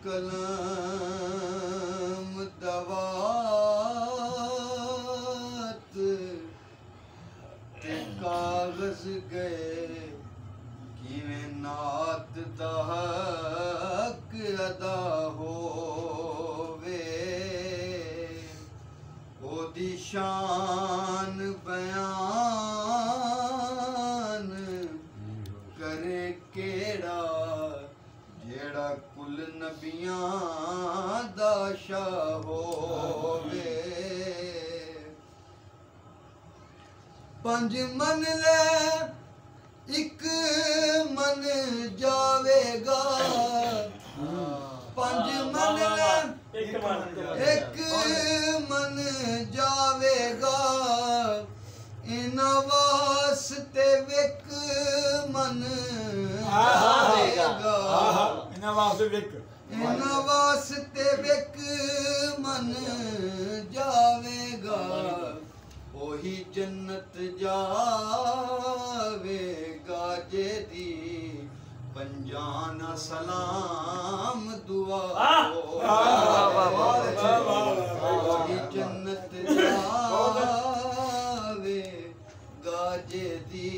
कलम दवात ते कागज गए किवें नात दा हक अदा होवे ओदी शान बयान करे केड़ा जेड़ा कुल नबियां दा शाह होवे पंज मन ले एक मन जावेगा पंज मन ले एक मन जावेगा इन वास्ते विक मन जावेगा इन वास्ते विक मन जावेगा ओही जन्नत जावेगा जेदी पंजाना सलाम दुआ ओही जन्नत जावेगा जेदी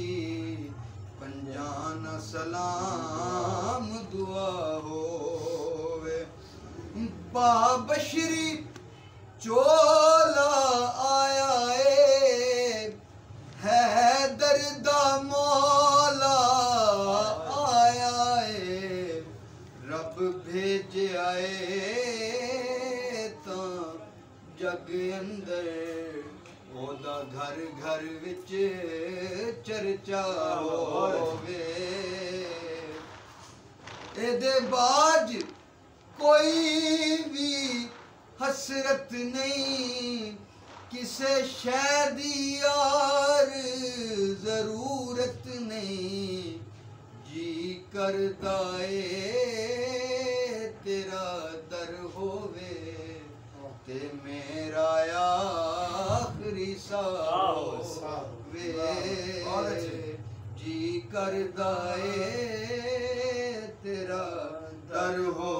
पंजाना सलाम दुआ होवे बाबश्री चोला आया है दर्दा मौला आया रब भेज आए तो जग अंदर ओदा घर घर विच चर्चा होवे एदे बाज कोई भी हसरत नहीं किसे शै दी यार जरूरत नहीं जी करदा तेरा दर होवे ते मेरा आखरी सावे जी करदा तेरा दर हो